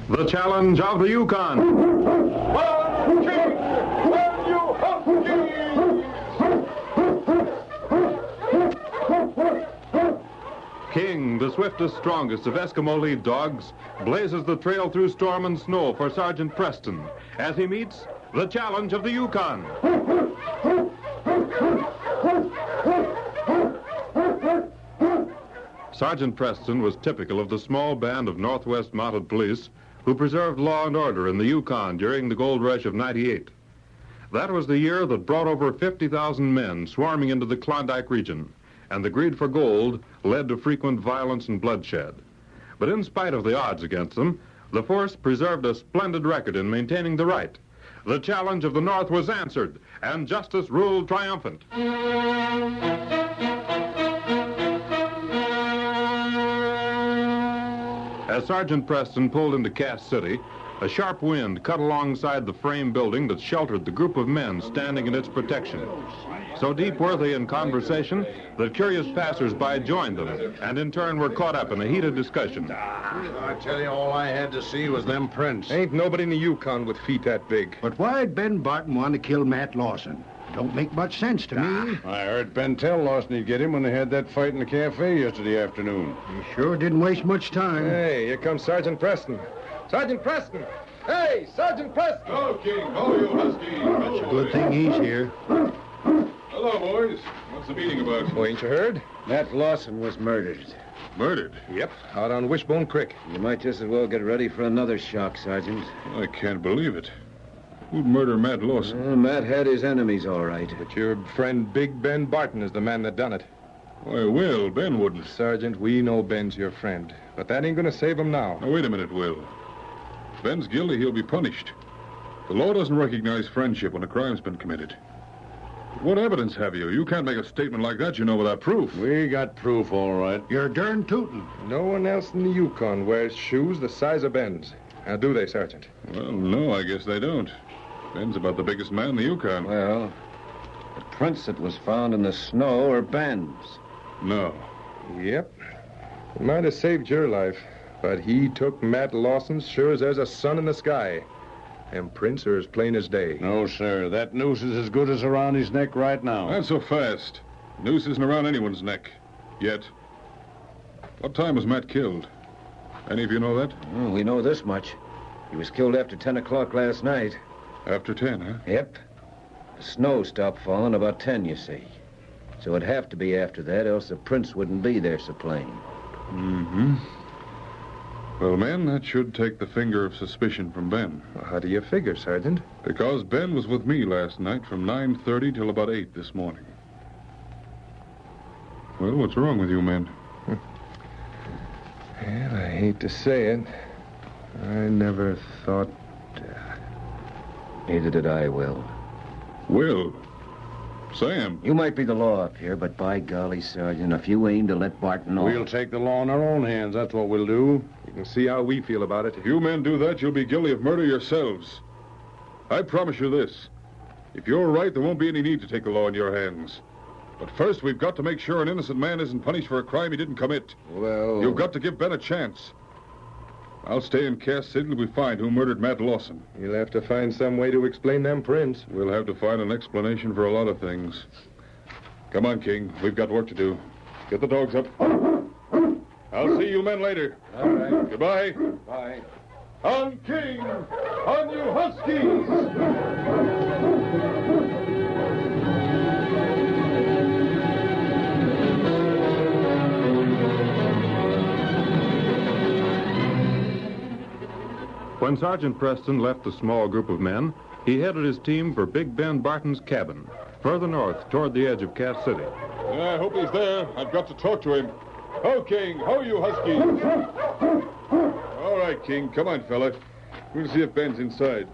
The challenge of the Yukon. King, the swiftest, strongest of Eskimo lead dogs, blazes the trail through storm and snow for Sergeant Preston as he meets the challenge of the Yukon. Sergeant Preston was typical of the small band of Northwest Mounted Police who preserved law and order in the Yukon during the gold rush of '98. That was the year that brought over 50,000 men swarming into the Klondike region, and the greed for gold led to frequent violence and bloodshed. But in spite of the odds against them, the force preserved a splendid record in maintaining the right. The challenge of the North was answered, and justice ruled triumphant. As Sergeant Preston pulled into Cass City, a sharp wind cut alongside the frame building that sheltered the group of men standing in its protection. So deep were they in conversation that curious passers-by joined them and in turn were caught up in a heated discussion. I tell you, all I had to see was them prints. Ain't nobody in the Yukon with feet that big. But why'd Ben Barton want to kill Matt Lawson? Don't make much sense to me. I heard Ben tell Lawson he'd get him when they had that fight in the cafe yesterday afternoon. He sure didn't waste much time. Hey, here comes Sergeant Preston. Sergeant Preston! Hey, Sergeant Preston! Oh, King. Oh, you Husky. It's a good thing he's here. Hello, boys. What's the meeting about? Oh, ain't you heard? Matt Lawson was murdered. Murdered? Yep, out on Wishbone Creek. You might just as well get ready for another shock, Sergeant. I can't believe it. Who'd murder Matt Lawson? Matt had his enemies, all right. But your friend Big Ben Barton is the man that done it. Why, Will, Ben wouldn't. Sergeant, we know Ben's your friend. But that ain't gonna save him now. Now, wait a minute, Will. If Ben's guilty, he'll be punished. The law doesn't recognize friendship when a crime's been committed. What evidence have you? You can't make a statement like that, you know, without proof. We got proof, all right. You're darn tootin'. No one else in the Yukon wears shoes the size of Ben's. Now, do they, Sergeant? Well, no, I guess they don't. Ben's about the biggest man in the Yukon. Well, the prints that was found in the snow are Ben's. No. Yep. It might have saved your life, but he took Matt Lawson's sure as there's a sun in the sky. Them prints are as plain as day. No, sir. That noose is as good as around his neck right now. Not so fast. Noose isn't around anyone's neck. Yet. What time was Matt killed? Any of you know that? Well, we know this much. He was killed after 10 o'clock last night. After 10, huh? Yep. The snow stopped falling about 10, you see. So it'd have to be after that, else the prints wouldn't be there so plain. Mm-hmm. Well, men, that should take the finger of suspicion from Ben. Well, how do you figure, Sergeant? Because Ben was with me last night from 9:30 till about 8 this morning. Well, what's wrong with you men? Well, I hate to say it. I never thought... Neither did I, Will. Will? Sam? You might be the law up here, but by golly, Sergeant, if you aim to let Barton off... We'll take the law in our own hands. That's what we'll do. You can see how we feel about it. If you men do that, you'll be guilty of murder yourselves. I promise you this. If you're right, there won't be any need to take the law in your hands. But first, we've got to make sure an innocent man isn't punished for a crime he didn't commit. Well... You've got to give Ben a chance. I'll stay in Cass City till we find who murdered Matt Lawson. You'll have to find some way to explain them prints. We'll have to find an explanation for a lot of things. Come on, King. We've got work to do. Get the dogs up. I'll see you men later. All right. Goodbye. Bye. On King! On you Huskies! When Sergeant Preston left the small group of men, he headed his team for Big Ben Barton's cabin, further north toward the edge of Cass City. I hope he's there. I've got to talk to him. Ho, King. Ho, you Huskies. All right, King. Come on, fella. We'll see if Ben's inside.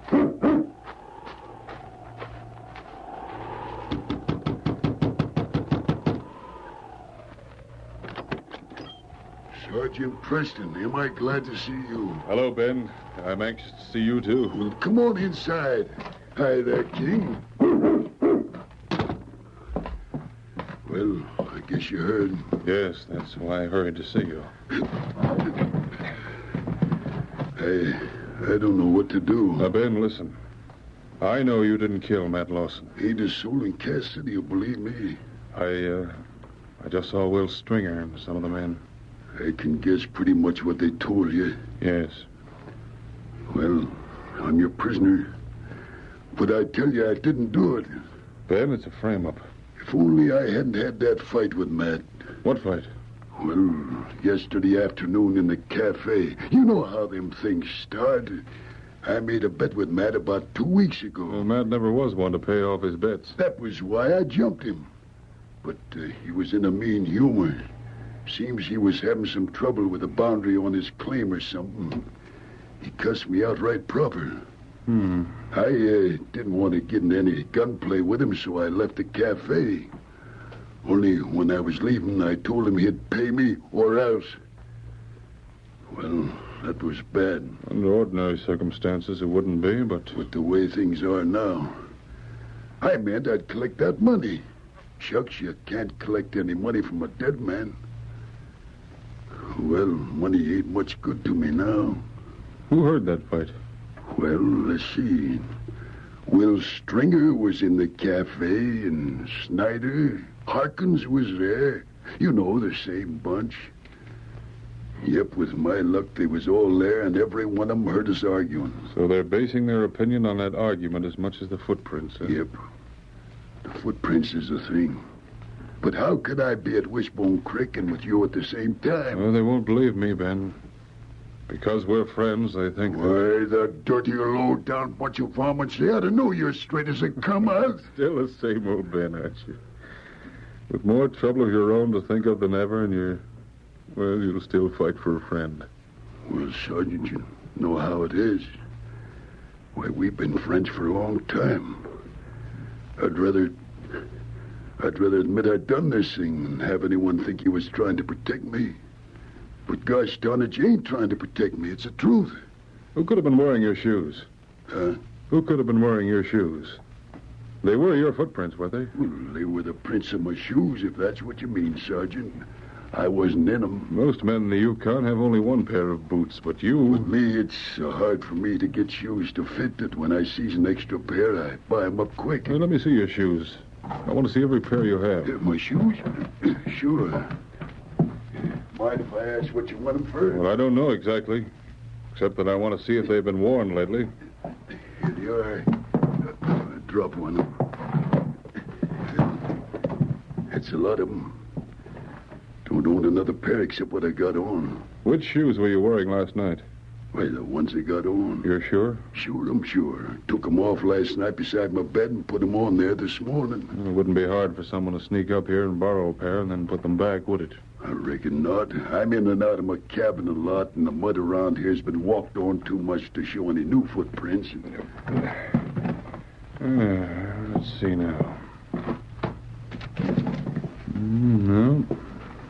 Sergeant Preston, am I glad to see you? Hello, Ben. I'm anxious to see you, too. Well, come on inside. Hi there, King. Well, I guess you heard. Yes, that's why I hurried to see you. I don't know what to do. Now, Ben, listen. I know you didn't kill Matt Lawson. Ain't a soul in Cass City will believe me. I just saw Will Stringer and some of the men. I can guess pretty much what they told you. Yes. Well, I'm your prisoner. But I tell you, I didn't do it. Ben, it's a frame-up. If only I hadn't had that fight with Matt. What fight? Well, yesterday afternoon in the cafe. You know how them things start. I made a bet with Matt about 2 weeks ago. Well, Matt never was one to pay off his bets. That was why I jumped him. But he was in a mean humor. Seems he was having some trouble with the boundary on his claim or something. He cussed me out right proper. I didn't want to get in any gunplay with him, so I left the cafe. Only when I was leaving, I told him he'd pay me or else. Well, that was bad. Under ordinary circumstances, it wouldn't be, but... With the way things are now, I meant I'd collect that money. Shucks, you can't collect any money from a dead man. Well, money ain't much good to me now. Who heard that fight? Well, let's see. Will Stringer was in the cafe, and Snyder, Harkins was there. You know, the same bunch. Yep, with my luck, they was all there, and every one of them heard us arguing. So they're basing their opinion on that argument as much as the footprints, huh? Yep. The footprints is the thing. But how could I be at Wishbone Creek and with you at the same time? Well, they won't believe me, Ben. Because we're friends, they think Why, the dirty, low-down bunch of varmints, they ought to know you're straight as they come out. Still the same old Ben, aren't you? With more trouble of your own to think of than ever, and you'll still fight for a friend. Well, Sergeant, you know how it is. Why, we've been friends for a long time. I'd rather admit I'd done this thing than have anyone think he was trying to protect me. But gosh darn it, you ain't trying to protect me. It's the truth. Who could have been wearing your shoes? Huh? Who could have been wearing your shoes? They were your footprints, were they? Well, they were the prints of my shoes, if that's what you mean, Sergeant. I wasn't in them. Most men in the Yukon have only one pair of boots, but you... With me, it's so hard for me to get shoes to fit that when I sees an extra pair, I buy 'em up quick. Well, let me see your shoes. I want to see every pair you have. My shoes? Sure. Mind if I ask what you want them for? Well, I don't know exactly, except that I want to see if they've been worn lately. Here you are. Drop one. That's a lot of them. Don't own another pair except what I got on. Which shoes were you wearing last night? Why, the ones I got on. You're sure? Sure, I'm sure. Took 'em off last night beside my bed and put 'em on there this morning. Well, it wouldn't be hard for someone to sneak up here and borrow a pair and then put them back, would it? I reckon not. I'm in and out of my cabin a lot, and the mud around here's been walked on too much to show any new footprints. Let's see now. No,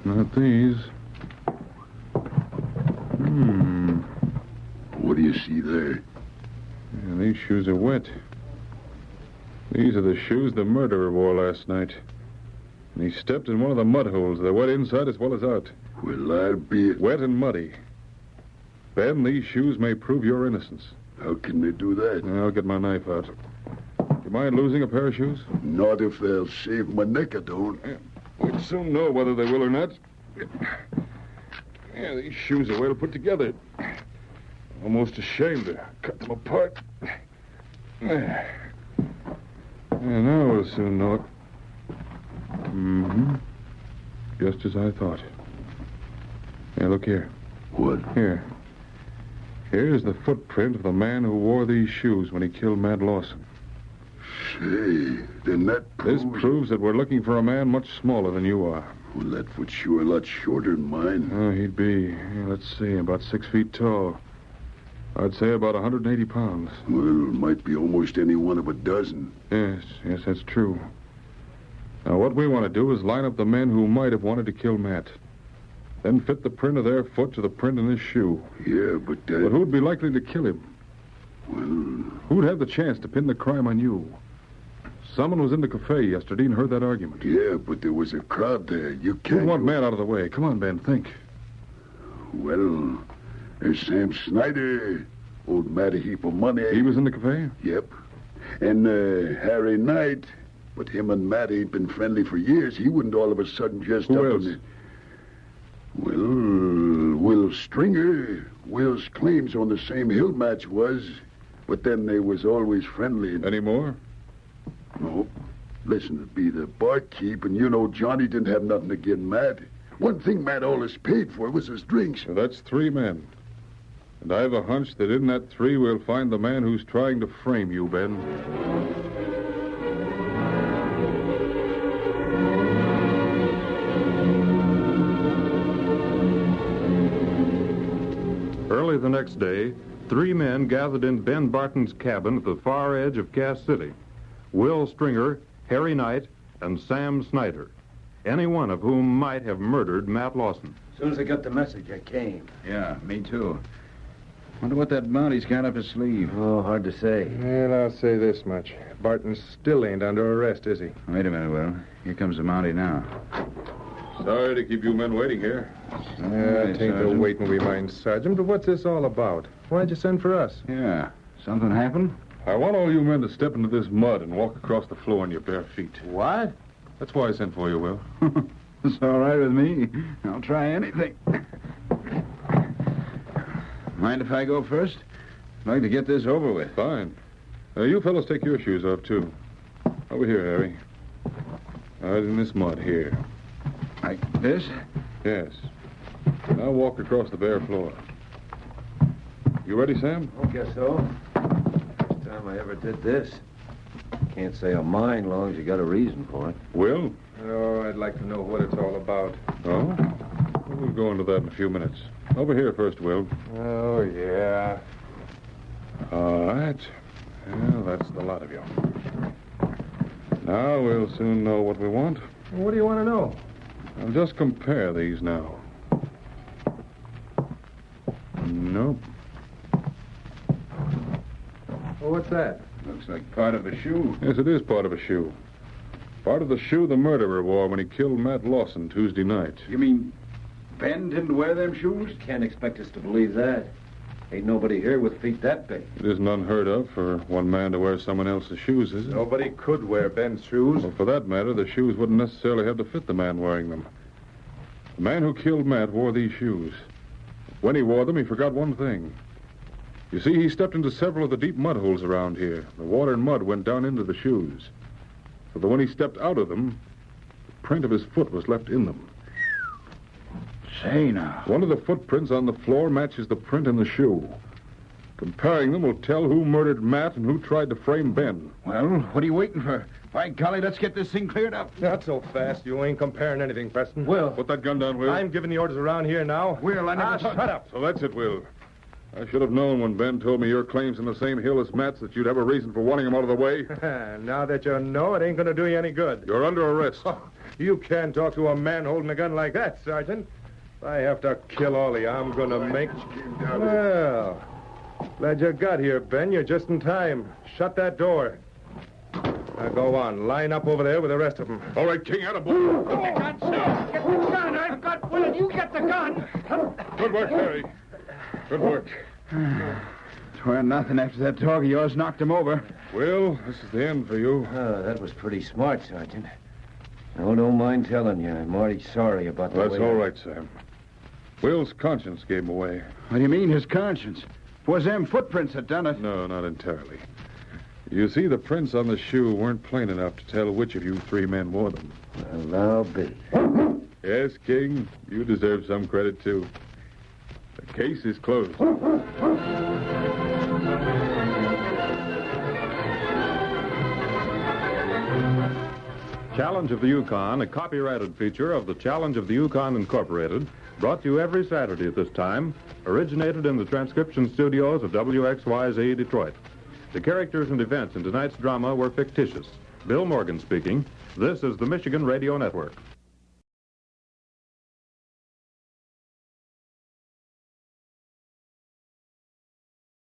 not these. What do you see there? Yeah, these shoes are wet. These are the shoes the murderer wore last night. And he stepped in one of the mud holes. They're wet inside as well as out. Well, I'll be... Wet and muddy. Ben, these shoes may prove your innocence. How can they do that? I'll get my knife out. You mind losing a pair of shoes? Not if they'll save my neck, I don't. We'll soon know whether they will or not. Yeah, these shoes are well put together. Almost ashamed to cut them apart. Yeah, now we'll soon know it. Just as I thought. Now, look here. What? Here. Here's the footprint of the man who wore these shoes when he killed Matt Lawson. Say, then that proves... This proves that we're looking for a man much smaller than you are. Well, that foot's sure a lot shorter than mine. Oh, he'd be, let's see, about 6 feet tall. I'd say about 180 pounds. Well, it might be almost any one of a dozen. Yes, that's true. Now, what we want to do is line up the men who might have wanted to kill Matt. Then fit the print of their foot to the print in his shoe. Yeah, but... But who'd be likely to kill him? Well... Who'd have the chance to pin the crime on you? Someone was in the cafe yesterday and heard that argument. Yeah, but there was a crowd there. You can't... We want Matt out of the way. Come on, Ben, think. Well, there's Sam Snyder, Owed Matt a heap of money. He was in the cafe? Yep. And Harry Knight, but him and Matt ain't been friendly for years. He wouldn't all of a sudden just Who up else? on it. Well, Will Stringer. Will's claims on the same hill match was, but then they was always friendly. Any more? No. Listen, it'd be the barkeep, and you know Johnny didn't have nothing against Matt. One thing Matt always paid for was his drinks. So that's 3 men. And I have a hunch that in that 3 we'll find the man who's trying to frame you, Ben. Early the next day, 3 men gathered in Ben Barton's cabin at the far edge of Cass City. Will Stringer, Harry Knight, and Sam Snyder, any one of whom might have murdered Matt Lawson. As soon as I got the message, I came. Yeah, me too. Wonder what that bounty's got up his sleeve. Oh, hard to say. Well, I'll say this much. Barton still ain't under arrest, is he? Wait a minute, Will. Here comes the Mountie now. Sorry to keep you men waiting here. It ain't the waiting we mind, Sergeant, but what's this all about? Why'd you send for us? Yeah. Something happened? I want all you men to step into this mud and walk across the floor on your bare feet. What? That's why I sent for you, Will. It's all right with me. I'll try anything. Mind if I go first? I'd like to get this over with. Fine. You fellas take your shoes off, too. Over here, Harry. Right in this mud here. Like this? Yes. Now walk across the bare floor. You ready, Sam? I guess so. First time I ever did this. Can't say I'm mine long as you got a reason for it. Will? Oh, I'd like to know what it's all about. Oh? We'll go into that in a few minutes. Over here first, Will. Oh, yeah. All right. Well, that's the lot of you. Now we'll soon know what we want. What do you want to know? I'll just compare these now. Nope. Well, what's that? Looks like part of a shoe. Yes, it is part of a shoe. Part of the shoe the murderer wore when he killed Matt Lawson Tuesday night. You mean Ben didn't wear them shoes? Can't expect us to believe that. Ain't nobody here with feet that big. It isn't unheard of for one man to wear someone else's shoes, is it? Nobody could wear Ben's shoes. Well, for that matter, the shoes wouldn't necessarily have to fit the man wearing them. The man who killed Matt wore these shoes. When he wore them, he forgot one thing. You see, he stepped into several of the deep mud holes around here. The water and mud went down into the shoes. So that when he stepped out of them, the print of his foot was left in them. Say now. One of the footprints on the floor matches the print in the shoe. Comparing them will tell who murdered Matt and who tried to frame Ben. Well, what are you waiting for? By golly, let's get this thing cleared up. Not so fast. You ain't comparing anything, Preston. Will. Put that gun down, Will. I'm giving the orders around here now. Will, I never... Shut up. So that's it, Will. I should have known when Ben told me your claim's in the same hill as Matt's that you'd have a reason for wanting him out of the way. Now that you know, it ain't going to do you any good. You're under arrest. You can't talk to a man holding a gun like that, Sergeant. If I have to kill all of you, I'm going to make... Well, glad you got here, Ben. You're just in time. Shut that door. Now go on. Line up over there with the rest of them. All right, King, attaboy. Get the gun, Get the gun. I've got Will. You get the gun. Good work, Harry. Good work. Swear nothing after that talk of yours knocked him over. Will, this is the end for you. Oh, that was pretty smart, Sergeant. No, don't mind telling you. I'm already sorry about the That's way... all right, Sam. Will's conscience gave him away. What do you mean, his conscience? Was them footprints that done it? No, not entirely. You see, the prints on the shoe weren't plain enough to tell which of you 3 men wore them. Well, I'll be. Yes, King, you deserve some credit, too. The case is closed. Challenge of the Yukon, a copyrighted feature of the Challenge of the Yukon Incorporated, brought to you every Saturday at this time, originated in the transcription studios of WXYZ Detroit. The characters and events in tonight's drama were fictitious. Bill Morgan speaking. This is the Michigan Radio Network.